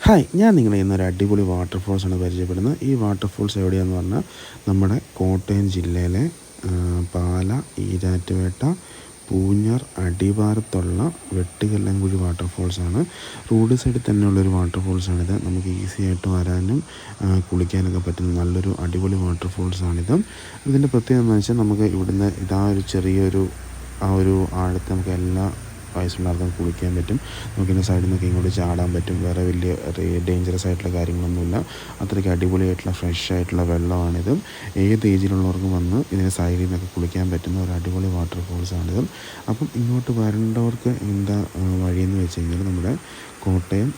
Hi, ഞാൻ നിങ്ങളെ ഇന്നൊരു അടിപൊളി വാട്ടർഫോൾസാണ് പരിചയപ്പെടുന്നത്. ഈ വാട്ടർഫോൾസ് എവിടെയാണെന്ന് പറഞ്ഞാൽ നമ്മുടെ കോട്ടയം ജില്ലയിലെ പാല, ഈരാറ്റുപേട്ട, പൂഞ്ഞാർ അടിവാരത്തുള്ള വെട്ടുകല്ലംകുഴി വാട്ടർഫോൾസാണ്. റോഡ് സൈഡിൽ തന്നെയുള്ളൊരു വാട്ടർഫോൾസാണിത്. നമുക്ക് ഈസി ആയിട്ട് വരാനും കുളിക്കാനൊക്കെ പറ്റുന്ന നല്ലൊരു അടിപൊളി വാട്ടർഫോൾസാണിത്. ഇതിൻ്റെ പ്രത്യേകത എന്ന് വെച്ചാൽ നമുക്ക് ഇവിടുന്ന് ഒരു ചെറിയൊരു ഒരു ആഴത്ത് നമുക്ക് എല്ലാ വയസ്സുള്ളവർക്കും കുളിക്കാൻ പറ്റും. നമുക്കിതിൻ്റെ സൈഡിൽ നിന്നൊക്കെ ഇങ്ങോട്ട് ചാടാൻ പറ്റും. വേറെ വലിയ ഡേഞ്ചറസ് ആയിട്ടുള്ള കാര്യങ്ങളൊന്നുമില്ല. അത്രയ്ക്ക് അടിപൊളിയായിട്ടുള്ള ഫ്രഷ് ആയിട്ടുള്ള വെള്ളമാണിത്. ഏത് ഏജിലുള്ളവർക്കും വന്ന് ഇതിൻ്റെ സൈഡിൽ നിന്നൊക്കെ കുളിക്കാൻ പറ്റുന്ന ഒരു അടിപൊളി വാട്ടർഫോൾസാണിത്. അപ്പം ഇങ്ങോട്ട് വരേണ്ടവർക്ക് എന്താ വഴിയെന്ന് വെച്ച് കഴിഞ്ഞാൽ നമ്മുടെ കോട്ടയം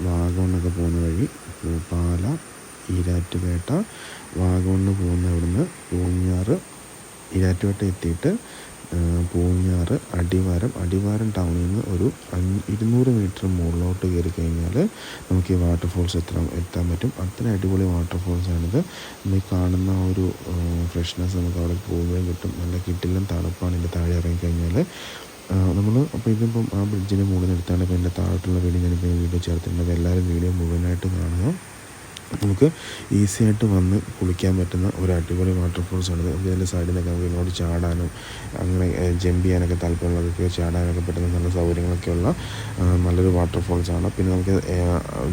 വാഗമണ്ണൊക്കെ പോകുന്ന വഴി പാല, ഈരാറ്റുപേട്ട, വാഗമണ്ണ് പോകുന്ന ഇവിടുന്ന് പൂഞ്ഞാറ്, ഈരാറ്റുപേട്ട എത്തിയിട്ട് പൂഞ്ഞാറ്, അടിവാരം ടൗണിൽ നിന്ന് ഒരു 200 മീറ്റർ മുകളിലോട്ട് കയറി കഴിഞ്ഞാൽ നമുക്ക് ഈ വാട്ടർഫോൾസ് എത്താൻ പറ്റും. അത്ര അടിപൊളി വാട്ടർഫോൾസാണിത്. നമ്മൾ കാണുന്ന ഒരു ഫ്രഷ്നെസ് നമുക്ക് അവിടെ പോകുമ്പോഴും കിട്ടും. നല്ല കിട്ടിലും തണുപ്പാണ് ഇതിൻ്റെ താഴെ ഇറങ്ങിക്കഴിഞ്ഞാൽ. നമ്മൾ അപ്പോൾ ഇതിപ്പം ആ ബ്രിഡ്ജിൻ്റെ മുകളിൽ എടുത്താണ് ഇപ്പോൾ എൻ്റെ താഴോട്ടുള്ള വീഡിയോ ഞാനിപ്പോൾ വീഡിയോ ചേർത്തിട്ടുണ്ട്. എല്ലാവരും വീഡിയോ മുഴുവനായിട്ട് കാണുക. നമുക്ക് ഈസി ആയിട്ട് വന്ന് കുളിക്കാൻ പറ്റുന്ന ഒരു അടിപൊളി വാട്ടർഫോൾസാണിത്. ഇതിൻ്റെ സൈഡിൽ നിന്നൊക്കെ നമുക്ക് ഇങ്ങോട്ട് ചാടാനും അങ്ങനെ ജമ്പ് ചെയ്യാനൊക്കെ താല്പര്യമുള്ളതൊക്കെ ചാടാനൊക്കെ പറ്റുന്ന നല്ല സൗകര്യങ്ങളൊക്കെയുള്ള നല്ലൊരു വാട്ടർഫോൾസാണ്. പിന്നെ നമുക്ക്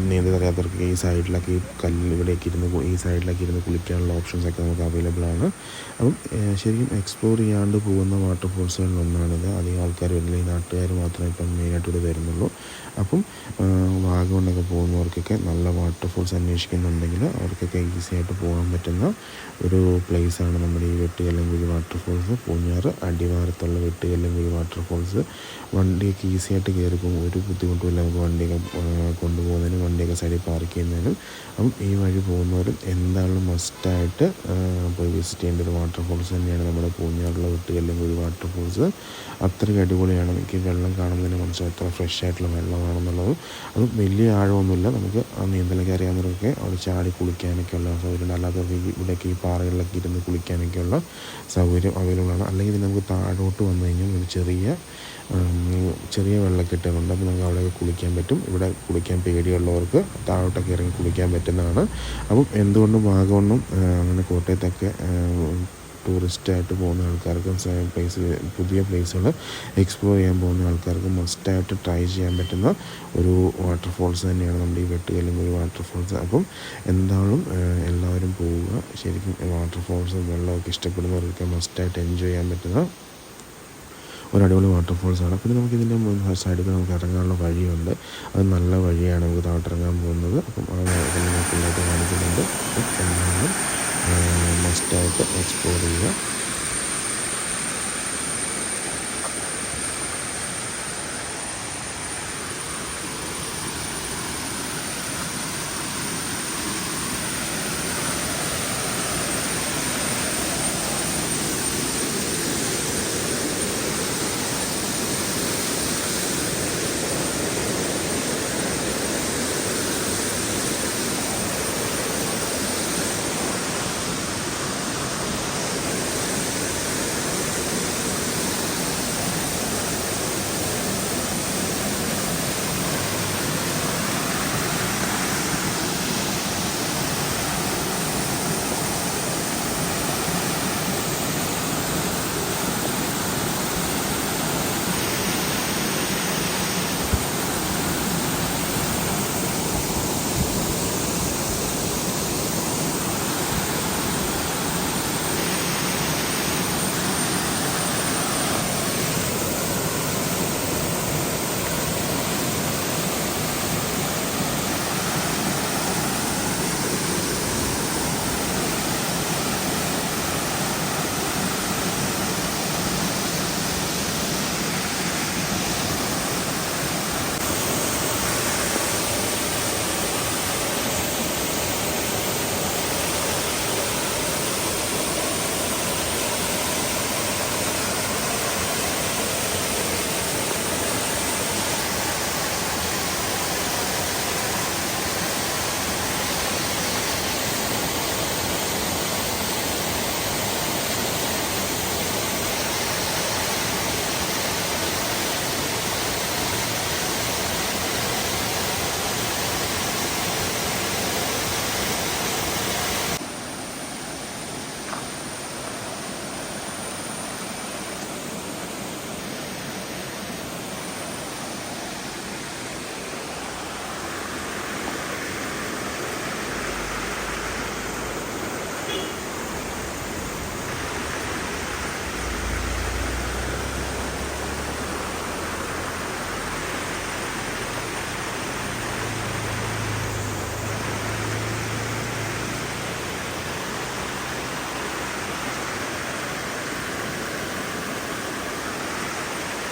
നീന്തലറിയാത്തവർക്ക് ഈ സൈഡിലൊക്കെ ഈ ഇവിടേക്ക് ഈ സൈഡിലൊക്കെ ഇരുന്ന് കുളിക്കാനുള്ള ഓപ്ഷൻസൊക്കെ നമുക്ക് അവൈലബിൾ ആണ്. അപ്പം ശരിക്കും എക്സ്പ്ലോർ ചെയ്യാണ്ട് പോകുന്ന വാട്ടർഫോൾസുകളിൽ ഒന്നാണിത്. അധികം ആൾക്കാർ വലിയ നാട്ടുകാർ മാത്രമേ ഇപ്പം മെയിനായിട്ട് ഇവിടെ വരുന്നുള്ളൂ. അപ്പം വാഗമണ്ണൊക്കെ പോകുന്നവർക്കൊക്കെ നല്ല വാട്ടർഫോൾസ് അന്വേഷിക്കുന്നുണ്ടെങ്കിൽ അവർക്കൊക്കെ ഈസി ആയിട്ട് പോകാൻ പറ്റുന്ന ഒരു പ്ലേസാണ് നമ്മുടെ ഈ വെട്ടുകല്ലംകുഴി വാട്ടർഫോൾസ്. പൂഞ്ഞാറ് അടിവാരത്തുള്ള വെട്ടുകല്ലംകുഴി വാട്ടർഫോൾസ്. വണ്ടിയൊക്കെ ഈസി ആയിട്ട് കയറി പോകും. ഒരു ബുദ്ധിമുട്ടുമില്ല. നമുക്ക് വണ്ടിയൊക്കെ കൊണ്ടുപോകുന്നതിനും വണ്ടിയൊക്കെ സൈഡിൽ പാർക്ക് ചെയ്യുന്നതിനും. അപ്പം ഈ വഴി പോകുന്നവരും എന്തായാലും മസ്റ്റായിട്ട് പോയി വിസിറ്റ് ചെയ്യേണ്ട ഒരു വാട്ടർഫോൾസ് തന്നെയാണ് നമ്മുടെ പൂഞ്ഞാറുള്ള വെട്ടുകല്ലംകുഴി വാട്ടർഫോൾസ്. അത്രയ്ക്ക് അടിപൊളിയാണ്. എനിക്ക് വെള്ളം കാണുന്നതിന് മനസ്സിലായി എത്ര ഫ്രഷ് ആയിട്ടുള്ള വെള്ളമാണെന്നുള്ളത്. അത് വലിയ ആഴമൊന്നുമില്ല. നമുക്ക് ആ നീന്തലൊക്കെ അറിയാവുന്നവരൊക്കെ അവിടെ ചാടി കുളിക്കാനൊക്കെയുള്ള സൗകര്യം, അല്ലാത്തവർക്ക് ഇവിടേക്ക് ഈ പാറകളിലൊക്കെ ഇരുന്ന് കുളിക്കാനൊക്കെയുള്ള സൗകര്യം അവൈലബിൾ ആണ്. അല്ലെങ്കിൽ നമുക്ക് താഴോട്ട് വന്നു കഴിഞ്ഞാൽ ഒരു ചെറിയ വെള്ളക്കെട്ടുകളുണ്ട്. അപ്പോൾ നമുക്ക് അവിടെയൊക്കെ കുളിക്കാൻ പറ്റും. ഇവിടെ കുളിക്കാൻ പേടിയുള്ളവർക്ക് താഴോട്ടൊക്കെ ഇറങ്ങി കുളിക്കാൻ പറ്റുന്നതാണ്. അപ്പം എന്തുകൊണ്ടും വാഗമണ്ണും അങ്ങനെ കോട്ടയത്തൊക്കെ ടൂറിസ്റ്റായിട്ട് പോകുന്ന ആൾക്കാർക്കും പുതിയ പ്ലേസുകൾ എക്സ്പ്ലോർ ചെയ്യാൻ പോകുന്ന ആൾക്കാർക്ക് മസ്റ്റായിട്ട് ട്രൈ ചെയ്യാൻ പറ്റുന്ന ഒരു വാട്ടർഫോൾസ് തന്നെയാണ് നമ്മുടെ ഈ വെട്ടുകല്ലംകുഴി വാട്ടർഫോൾസ്. അപ്പം എന്തായാലും എല്ലാവരും പോവുക. ശരിക്കും വാട്ടർഫോൾസും വെള്ളമൊക്കെ ഇഷ്ടപ്പെടുന്നവർക്ക് മസ്റ്റായിട്ട് എൻജോയ് ചെയ്യാൻ പറ്റുന്ന ഒരു അടിപൊളി വാട്ടർഫോൾസാണ്. പിന്നെ നമുക്ക് ഇതിൻ്റെ സൈഡിൽ നമുക്ക് ഇറങ്ങാനുള്ള വഴിയുണ്ട്. അത് നല്ല വഴിയാണ് നമുക്ക് താഴോട്ടിറങ്ങാൻ പോകുന്നത്. അപ്പം ആ പിള്ളേർക്ക് കാണിക്കുന്നുണ്ട്. അപ്പം എല്ലാവരും മസ്റ്റായിട്ട് എക്സ്പ്ലോർ ചെയ്യുക.